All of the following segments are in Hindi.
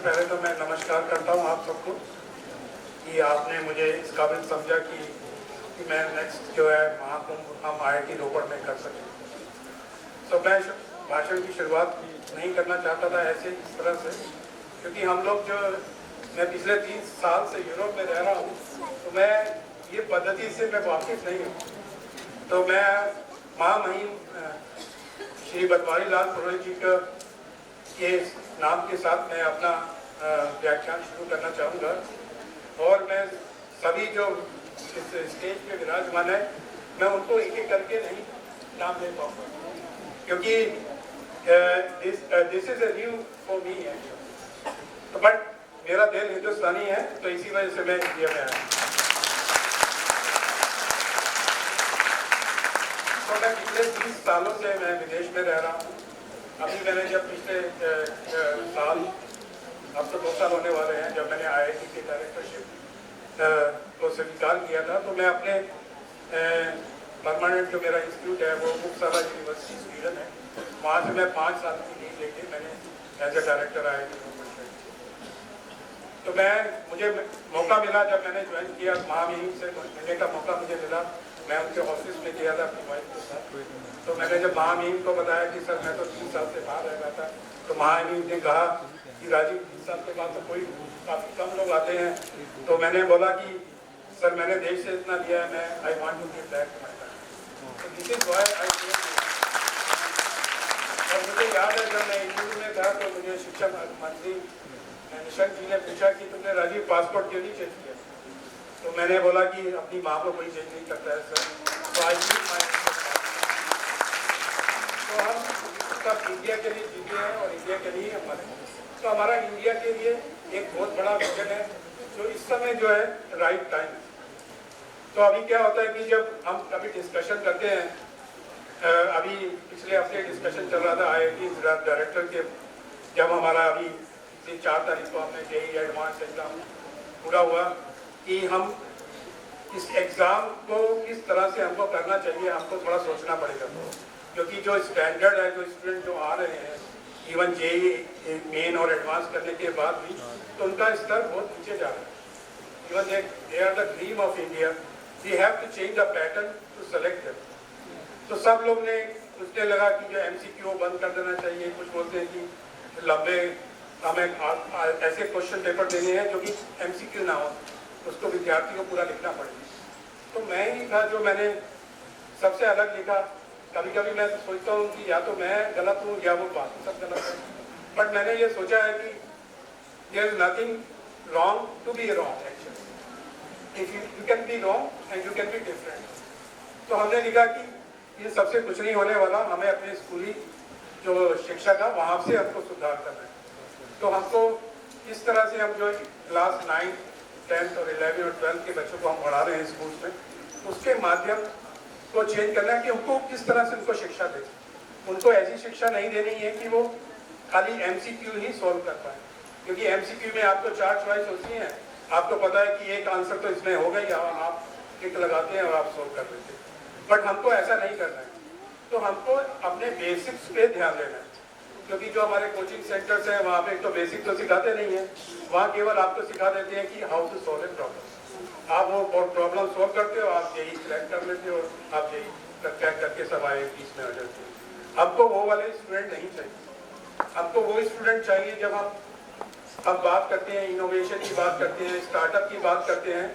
पहले तो मैं नमस्कार करता हूँ आप सबको कि आपने मुझे इस काबिल समझा कि मैं नेक्स्ट जो है महाकुंभ हम IIT रोपड़ में कर सकें। तो मैं भाषण की शुरुआत नहीं करना चाहता था ऐसे इस तरह से, क्योंकि हम लोग जो मैं पिछले 30 साल से यूरोप में रह रहा हूँ, तो मैं ये पद्धति से मैं वाकिफ नहीं हूँ। तो मैं महामहिम श्री बनवारी लाल पुरोहित जी के नाम के साथ मैं अपना व्याख्यान शुरू करना चाहूँगा। और मैं सभी जो इस स्टेज पे विराजमान है, मैं उनको एक एक करके नहीं नाम ले पाऊँगा, क्योंकि this is a new for me है। तो बट मेरा दिल हिंदुस्तानी है, तो इसी वजह से मैं इंडिया में आया। तो मैं पिछले 30 सालों से मैं विदेश में रह रहा हूँ। अभी मैंने जब पिछले साल, अब तो 2 साल होने वाले हैं, जब मैंने IIT की डायरेक्टरशिप को स्वीकार किया था, तो मैं अपने परमानेंट जो मेरा इंस्टीट्यूट है वो उपसाला यूनिवर्सिटी स्वीडन है, वहाँ से मैं 5 साल की लीव लेके मैंने एज ए डायरेक्टर IIT तो मुझे मौका मिला, जब मैंने ज्वाइन किया महामहिम से मिलने का मौका मुझे मिला। मैं उनके ऑफिस में गया था अपनी वाइफ के साथ। तो मैंने जब महामहिम को बताया कि सर मैं तो 3 साल से बाहर रह रहा था, तो महामहिम ने कहा कि राजीव 3 साल के बाद तो कोई काफ़ी कम लोग आते हैं। तो मैंने बोला कि सर मैंने देश से इतना दिया है, मैं I want to give back to my country. तो this is why I came. और मुझे याद है जब मैं इंटरव्यू में था, तो मुझे शिक्षा मंत्री निशंक जी ने पूछा कि तुमने राजीव पासपोर्ट क्यों नहीं चेंज किया? तो मैंने बोला कि अपनी माँ को कोई चेंज नहीं करता है सर, तो आई तो हम सब इंडिया के लिए जीते हैं और इंडिया के लिए हम मरे। तो हमारा इंडिया के लिए एक बहुत बड़ा विजन है, जो इस समय जो है राइट टाइम है। तो अभी क्या होता है कि जब हम कभी डिस्कशन करते हैं, अभी पिछले हफ्ते डिस्कशन चल रहा था IIT डायरेक्टर के, जब हमारा अभी 4 तारीख को हमने JEE एडवांस एग्जाम पूरा हुआ कि हम इस एग्ज़ाम को किस तरह से हमको करना चाहिए, हमको थोड़ा सोचना पड़ेगा, क्योंकि जो स्टैंडर्ड है, जो स्टूडेंट जो आ रहे हैं इवन JEE मेन और एडवांस करने के बाद भी, तो उनका स्तर बहुत नीचे जा रहा है। Even they are the dream of India, we have to change the pattern to select them. तो सब लोग ने सोचने लगा कि जो MCQ बंद कर देना चाहिए, कुछ बोलते हैं कि लंबे हमें ऐसे क्वेश्चन पेपर देने हैं जो कि MCQ ना हो, उसको विद्यार्थी को पूरा लिखना पड़ेगा। तो मैं ही था जो मैंने सबसे अलग लिखा। कभी कभी मैं तो सोचता हूँ कि या तो मैं गलत हूँ या वो बात सब गलत है, बट मैंने ये सोचा है कि there is nothing wrong to be wrong actually, if you can be wrong and you can be different. तो हमने लिखा कि ये सबसे कुछ नहीं होने वाला, हमें अपने स्कूली जो शिक्षा था वहाँ से हमको सुधार करना है। तो हमको इस तरह से हम जो क्लास 9, 10 और 11 और 12 के बच्चों को हम पढ़ा रहे हैं स्कूल में, उसके माध्यम को चेंज करना है कि उनको किस तरह से उनको शिक्षा दें। उनको ऐसी शिक्षा नहीं देनी है कि वो खाली MCQ ही सॉल्व कर पाए, क्योंकि MCQ में आपको 4 चॉइस होती हैं, आपको पता है कि एक आंसर तो इसमें होगा ही, आप टिक लगाते हैं और आप सॉल्व कर लेते हैं। बट हमको ऐसा नहीं करना है। तो हमको अपने बेसिक्स पे ध्यान देना है, क्योंकि जो हमारे कोचिंग सेंटर्स हैं वहाँ पे एक तो बेसिक तो सिखाते नहीं हैं, वहाँ केवल आपको सिखा देते हैं कि how to solve a problem. आप वो प्रॉब्लम सॉल्व करते हो, आप JEE क्रैक कर लेते हो, आप JEE क्रैक करके सब IIT में आ जाते हो। हमको वो वाले स्टूडेंट नहीं चाहिए, हमको वो स्टूडेंट चाहिए जब हम बात करते हैं इनोवेशन की बात करते हैं, स्टार्टअप की बात करते हैं,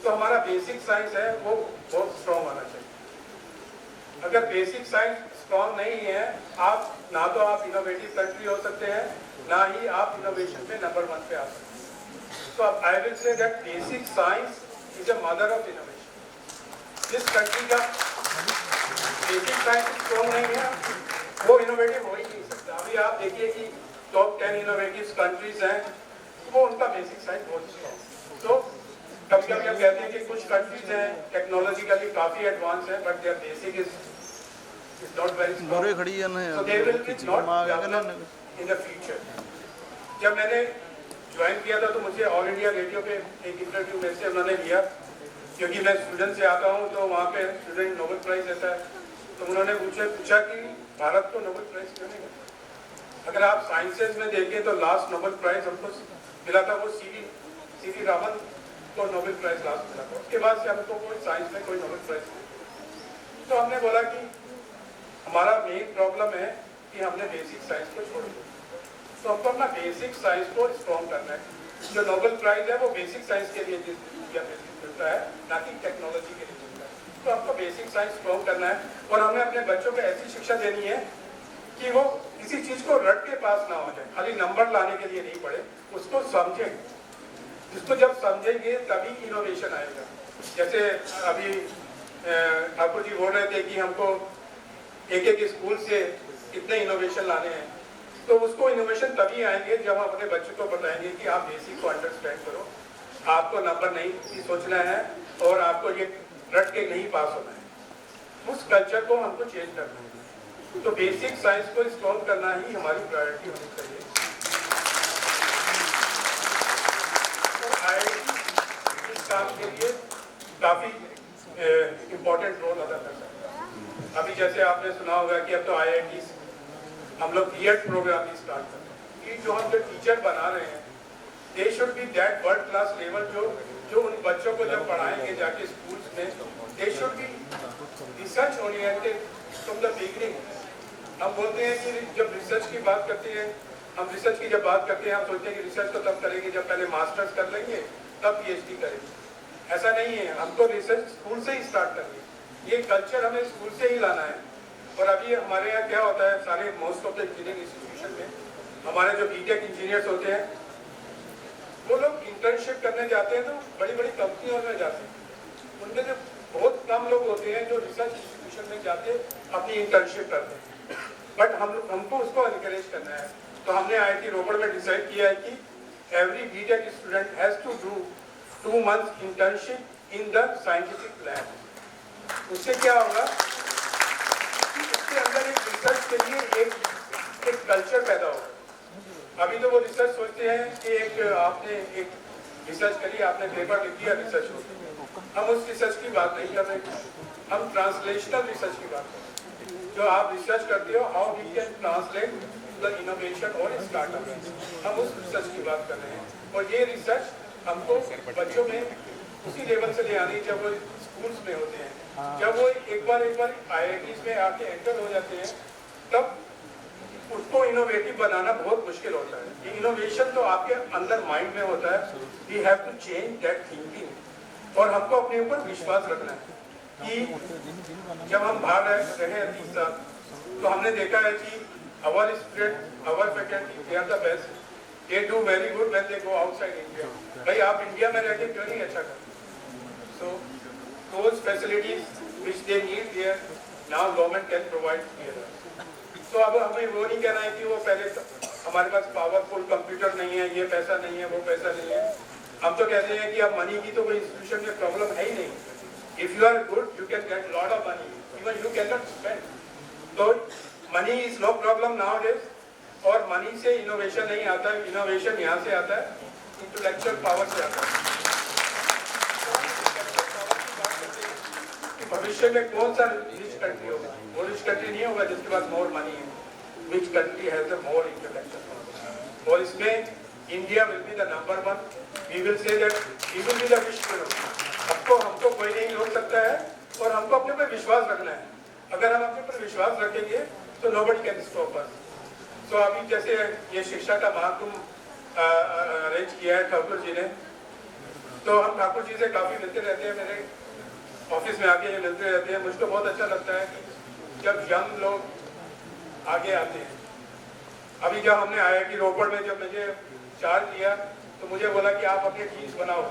तो हमारा बेसिक साइंस है वो बहुत स्ट्रॉन्ग होना चाहिए। अगर बेसिक साइंस स्ट्रॉन्ग नहीं है, आप ना तो आप इनोवेटिव कंट्री हो सकते हैं, ना ही आप इनोवेशन में नंबर 1 पे आ सकते हैं। तो अब I will say that basic science is a mother of innovation. जिस कंट्री का बेसिक साइंस स्ट्रॉन्ग नहीं है, वो इनोवेटिव हो ही नहीं सकता। अभी आप देखिए कि टॉप 10 इनोवेटिव कंट्रीज हैं, वो उनका बेसिक साइंस बहुत स्ट्रॉन्ग। तो कभी कभी हम कहते हैं कि कुछ कंट्रीज हैं टेक्नोलॉजिकली काफ़ी एडवांस है, but their basic is not very strong. So they will be not developed in the future. जब मैंने ज्वाइन किया था तो मुझे ऑल इंडिया रेडियो पे एक इंटरव्यू में से उन्होंने लिया, क्योंकि मैं स्वीडन से आता हूँ, तो वहाँ पे स्टूडेंट नोबेल प्राइज देता है। तो उन्होंने मुझसे पूछा कि भारत को नोबेल प्राइज क्यों नहीं मिलता। अगर आप साइंसेज में देखें तो लास्ट नोबेल प्राइज हमको मिला था वो सीवी रामन को नोबेल प्राइज लास्ट मिला था। उसके बाद से हमको कोई साइंस में कोई नोबेल प्राइज नहीं। तो हमने बोला कि हमारा मेन प्रॉब्लम है कि हमने बेसिक साइंस को छोड़ दिया, तो हमको अपना बेसिक साइंस को स्ट्रॉन्ग करना है। जो नोबेल प्राइज है वो बेसिक साइंस के लिए मिलता है, ना कि टेक्नोलॉजी के लिए मिलता है। तो हमको बेसिक साइंस स्ट्रॉन्ग करना है और हमें अपने बच्चों को ऐसी शिक्षा देनी है कि वो किसी चीज को रट के पास ना हो जाए, खाली नंबर लाने के लिए नहीं पढ़े, उसको समझे। जिसको जब समझेंगे तभी इनोवेशन आएगा। जैसे अभी ठाकुर जी बोल रहे थे कि हमको एक स्कूल से कितने इनोवेशन लाने हैं, तो उसको इनोवेशन तभी आएंगे जब हम अपने बच्चों को बताएंगे कि आप बेसिक को अंडरस्टैंड करो, आपको नंबर नहीं सोचना है और आपको ये रट के नहीं पास होना है। उस कल्चर को हमको चेंज करना है। तो बेसिक साइंस को स्ट्रॉन्ग करना ही हमारी प्रायोरिटी होनी चाहिए। तो IIT इस काम के लिए काफी इम्पोर्टेंट रोल अदा कर सकता है। अभी जैसे आपने सुना होगा कि अब तो IIT हम लोग बीएड प्रोग्राम भी स्टार्ट कर रहे हैं कि जो हम जो टीचर बना रहे हैं they should be that world class level, जो उन बच्चों को जब पढ़ाएंगे जाके स्कूल्स में, they should be research oriented from the beginning. हम बोलते हैं कि जब रिसर्च की बात करते हैं, हम रिसर्च की जब बात करते हैं हम सोचते हैं कि रिसर्च तो तब करेंगे जब पहले मास्टर्स कर लेंगे तब PhD करेंगे। ऐसा नहीं है, हमको रिसर्च स्कूल से ही स्टार्ट करनी है। ये कल्चर हमें स्कूल से ही लाना है। और अभी हमारे यहाँ क्या होता है, सारे most of the engineering institution में हमारे जो बीटेक इंजीनियर्स होते हैं वो लोग इंटर्नशिप करने जाते हैं तो बड़ी बड़ी कंपनियों में जाते हैं। उनमें से बहुत कम लोग होते हैं जो रिसर्च इंस्टीट्यूशन में जाके अपनी इंटर्नशिप करते हैं। बट हमको उसको एनकरेज करना है। तो हमने IIT रोपड़ में डिसाइड किया है कि every B tech student has to do 2 months internship in the scientific lab. उससे क्या होगा, उसके अंदर एक रिसर्च के लिए एक कल्चर पैदा होगा। अभी तो वो रिसर्च सोचते हैं कि आपने एक रिसर्च करी, आपने पेपर लिख दिया, रिसर्च हो गई। हम उस रिसर्च की बात नहीं कर रहे, हम ट्रांसलेशनल रिसर्च की बात कर रहे हैं। जो आप रिसर्च करते हो, how we can translate the innovation और स्टार्टअप, हम उस रिसर्च की बात कर रहे हैं। और ये रिसर्च हमको बच्चों में उसी लेवल से ले आनी जब वो स्कूल्स में होते हैं। जब वो एक बार IITs में आके एंटर हो जाते हैं तब उसको इनोवेटिव बनाना बहुत मुश्किल होता है। इनोवेशन तो आपके अंदर माइंड में होता है। We have to change that thinking. और हमको अपने ऊपर विश्वास रखना है कि जब हम बाहर रहे हैं 30 साल, तो हमने देखा है कि our student, our faculty, they are the best. They do very good when they go outside India. भाई आप इंडिया में रह के क्यों नहीं अच्छा करते? So those facilities which they need there, now government can provide here. तो अब हमें वो नहीं कहना है कि वो पहले हमारे पास पावरफुल कंप्यूटर नहीं है, ये पैसा नहीं है, वो पैसा नहीं है। हम तो कहते हैं कि अब मनी की तो कोई इंस्टीट्यूशन में प्रॉब्लम है ही नहीं। If you are good you can get lot of money, even you can not spend. तो money is no problem nowadays. और मनी से इनोवेशन नहीं आता है, इनोवेशन यहाँ से आता है, इंटेलेक्चुअल पावर से आता है। भविष्य में कौन सा रिच कंट्री होगा? वो रिच कंट्री नहीं होगा जिसके पास मोर मनी है। Which country has the more intellectual power? और इसमें India will be the number 1। We will say that we will be the vishwa. हमको कोई नहीं रोक सकता है और हमको अपने पर विश्वास रखना है। अगर हम अपने पर विश्वास रखेंगे तो नोबडी कैन स्टॉप अस। तो अभी जैसे ये शिक्षा का महाकुंभ अरेंज किया है ठाकुर जी ने, तो हम ठाकुर जी से काफी मिलते रहते हैं, मेरे ऑफिस में आके ये मिलते रहते हैं। मुझको बहुत अच्छा लगता है कि जब यंग लोग आगे आते हैं। अभी जब हमने IIT रोपड़ में जब मुझे चार्ज दिया तो मुझे बोला कि आप अपने डीन्स बनाओ।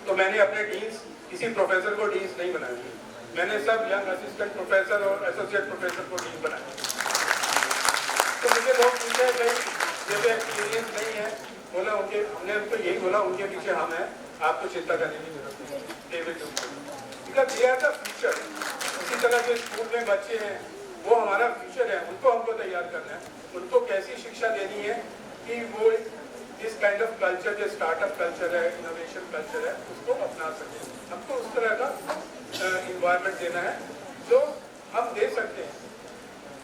तो मैंने अपने डीन्स किसी प्रोफेसर को डीन्स नहीं बनाए, मैंने सब यंग असिस्टेंट प्रोफेसर और एसोसिएट प्रोफेसर को डीन बनाया। तो मुझे लोग पूछे भाई जैसे एक्सपीरियंस नहीं है, बोला उनके, हमने उनको यही बोला उनके पीछे हम हैं, आपको चिंता करने की जरूरत नहीं है। फ्यूचर। उसी तरह जो स्कूल में बच्चे हैं वो हमारा फ्यूचर है, उनको हमको तैयार करना है। उनको कैसी शिक्षा देनी है कि वो इस काइंड ऑफ कल्चर जो स्टार्टअप कल्चर है, इनोवेशन कल्चर है, उसको अपना सके। हमको उस तरह का इन्वायरमेंट देना है जो हम दे सकते हैं।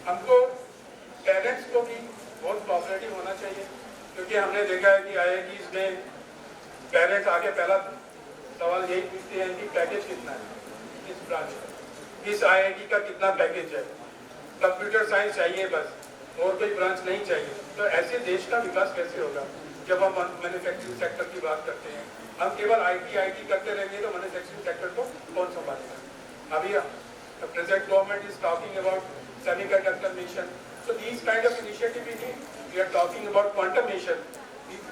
हमको पेरेंट्स को भी बहुत कोऑपरेटिव होना चाहिए। क्योंकि हमने देखा है कि IITs में पेरेंट्स आके पहला सवाल यही पूछते हैं कि पैकेज कितना है इस ब्रांच का, इस IIT का कितना पैकेज है, कंप्यूटर साइंस चाहिए बस और कोई ब्रांच नहीं चाहिए। तो ऐसे देश का विकास कैसे होगा जब हम मैन्युफैक्चरिंग सेक्टर की बात करते हैं? हम केवल IT करते रहेंगे तो मैन्युफैक्चरिंग सेक्टर को कौन संभालेगा? अभी the present government is talking about semiconductor nation. So these kind of initiative we need. We are talking about quantum nation.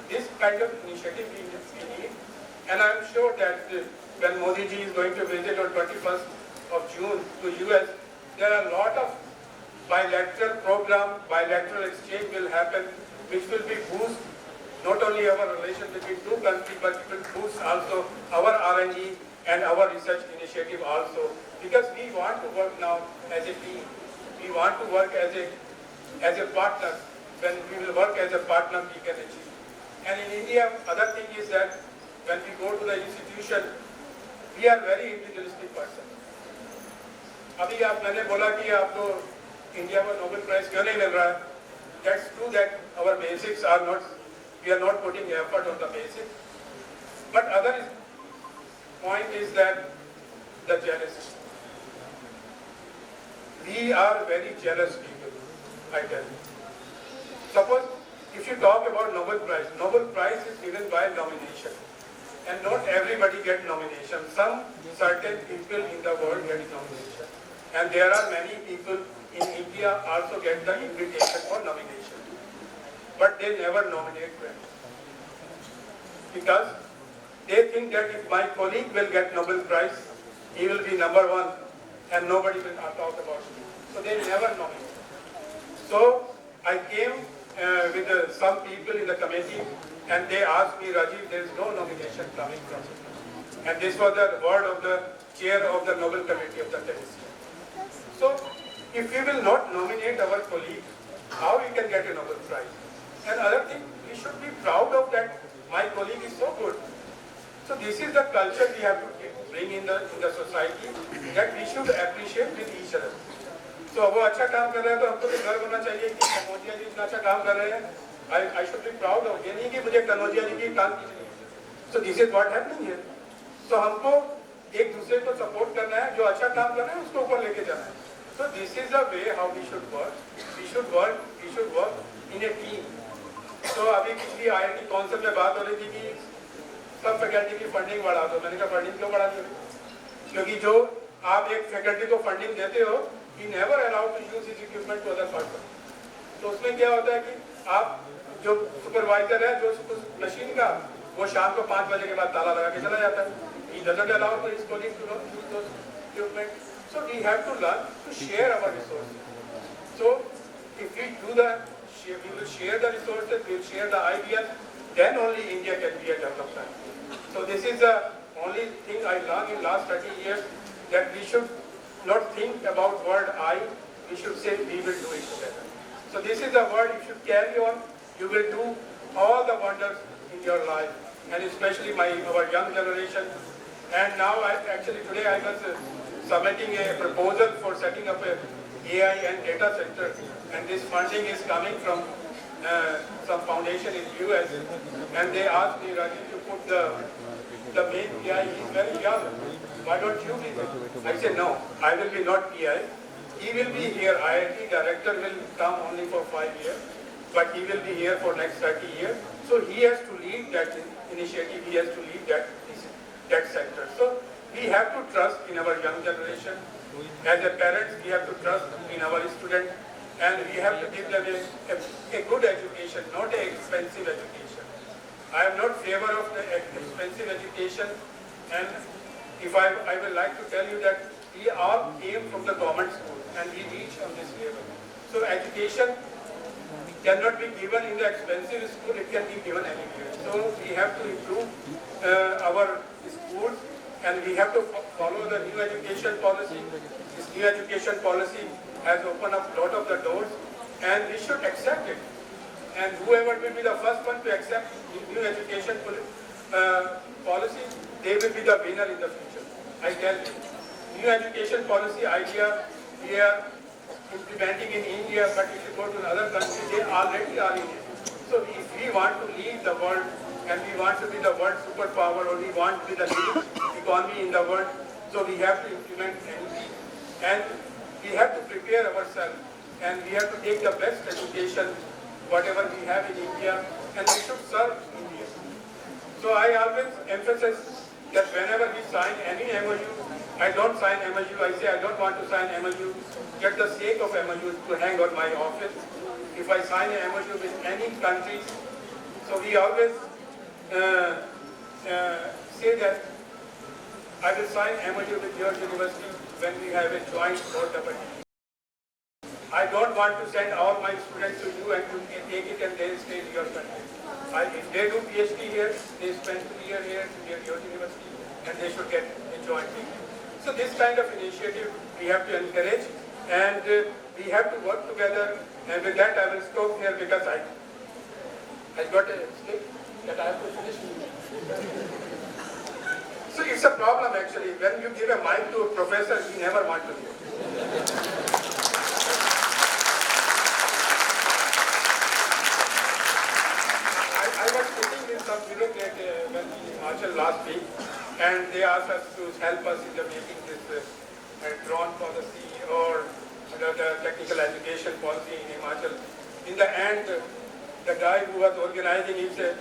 This kind of initiative we need. And I am sure that when Modi ji is going to visit on 21st of June to US, there are a lot of bilateral program, bilateral exchange will happen, which will be boost not only our relation between two countries, but it will boost also our R&D and our research initiative also. Because we want to work now as a team. We want to work as a partner. When we will work as a partner, we can achieve. And in India, other thing is that when we go to the institution, we are very individualistic person. अभी मैंने बोला कि आपको इंडिया में नोबेल प्राइज क्यों नहीं मिल रहा है? That's true that our basics are not, we are not putting effort on the basics. But other point is that the jealousy. We are very jealous people, I tell you. Suppose if you talk about Nobel Prize is given by nomination. And not everybody gets nomination. Some certain people in the world get nomination. And there are many people in India also get the invitation for nomination. But they never nominate them. Because they think that if my colleague will get Nobel Prize, he will be number one and nobody will talk about it. So they never nominate. So I came with some people in the committee and they asked me, Rajiv, there is no nomination coming from it. And this was the word of the chair of the Nobel Committee of the chemistry. So if we will not nominate our colleague, how we can get a Nobel Prize? And other thing, we should be proud of that. My colleague is so good. So this is the culture we have to bring in the society, that we should appreciate with each other. So वो अच्छा काम कर रहे हैं तो हमको भी गर्व होना चाहिए कि कनौजिया जी इतना अच्छा काम कर रहे हैं. I should be proud of. ये नहीं कि मुझे कनौजिया जी की काम की चाहिए. So this is what happening here. So हमको एक दूसरे को सपोर्ट करना है, जो अच्छा काम कर रहे हैं उसको ऊपर लेके जाना है. So this is the way how we should work. We should work in a team. So अभी पिछली IIT काउंसिल में बात हो रही थी कि सब फैकल्टी की फंडिंग बढ़ा दो. मैंने कहा फंडिंग क्यों बढ़ा दी? क्योंकि जो आप एक फैकल्टी को फंडिंग देते हो, he never allowed to use his equipment to other person. तो उसमें क्या होता है कि आप जो सुपरवाइजर है, जो उस मशीन का, वो शाम को 5 बजे के बाद ताला लगा के चला जाता है. He doesn't allow his colleagues to use those equipment. So we have to learn to share our resources. So if we do that, we will share the resources, we will share the ideas, then only India can be a developed country. So this is the only thing I learned in last 30 years, that we should not think about word I, we should say we will do it together. So this is the word you should carry on. You will do all the wonders in your life, and especially our young generation. And now today I was submitting a proposal for setting up a AI and data center, and this funding is coming from some foundation in US, and they asked me, Rajiv, to put the main PI, he's very young, why don't you be there? I said, no, I will be not PI. He will be here, IIT director will come only for 5 years, but he will be here for next 30 years. So he has to lead that initiative, he has to lead that sector. So we have to trust in our young generation. As a parents, we have to trust in our students, and we have to give them a good education, not an expensive education. I am not favor of the expensive education, and if I will like to tell you that we all came from the government school and we reach on this level. So education cannot be given in the expensive school, it can be given anywhere. So we have to improve our schools, and we have to follow the new education policy. This new education policy has opened up a lot of the doors, and we should accept it. And whoever will be the first one to accept new education policy, they will be the winner in the future. I tell you, new education policy idea we are implementing in India, but if you go to another country, they already are in it. So if we want to lead the world and we want to be the world superpower or we want to be the leading economy in the world, so we have to implement NEP and we have to prepare ourselves and we have to take the best education, whatever we have in India, and we should serve India. So I always emphasize that whenever we sign any MOU, I don't sign MOU, I say I don't want to sign MOU, just the sake of MOU to hang on my office. If I sign a MOU with any country, so we always say that I will sign MOU with your university when we have a joint board opportunity. I don't want to send all my students to you and you can take it and they stay in your country. If they do PhD here, they spend 2 years here to get your university and they should get a joint degree. So this kind of initiative we have to encourage and we have to work together, and with that I will stop here because I got a slip that I have to finish. So it's a problem actually. When you give a mic to a professor, he never wants to do it. I was sitting with some bureaucrat when in Himachal last week, and they asked us to help us in the making this drone policy or the technical education policy in Himachal. In the end, the guy who was organizing, he said,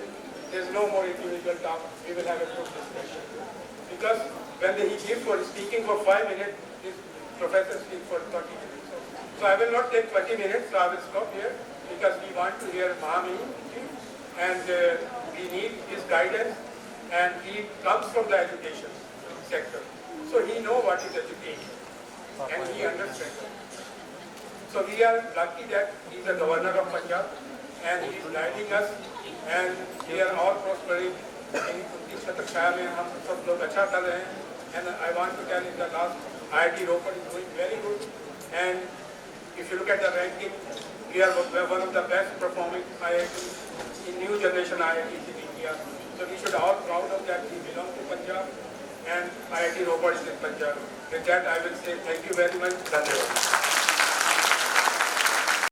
there's no more individual talk, we will have a group discussion. Because when he gives for speaking for 5 minutes, this professor speaks for 30 minutes. So I will not take 20 minutes, so I will stop here because we want to hear Mahami and we need his guidance, and he comes from the education sector. So he knows what is education and he understands it. So we are lucky that he is the governor of Punjab and he is guiding us and we are all prospering. In 29 साल में हम सब लोग अच्छा कर रहे हैं, and I want to tell in the last IIT Ropar is doing very good, and if you look at the ranking, we are one of the best performing IITs in new generation IITs in India. So we should all proud of that. We belong to Punjab and IIT Ropar is in Punjab. With that I will say thank you very much. Dhanyavad.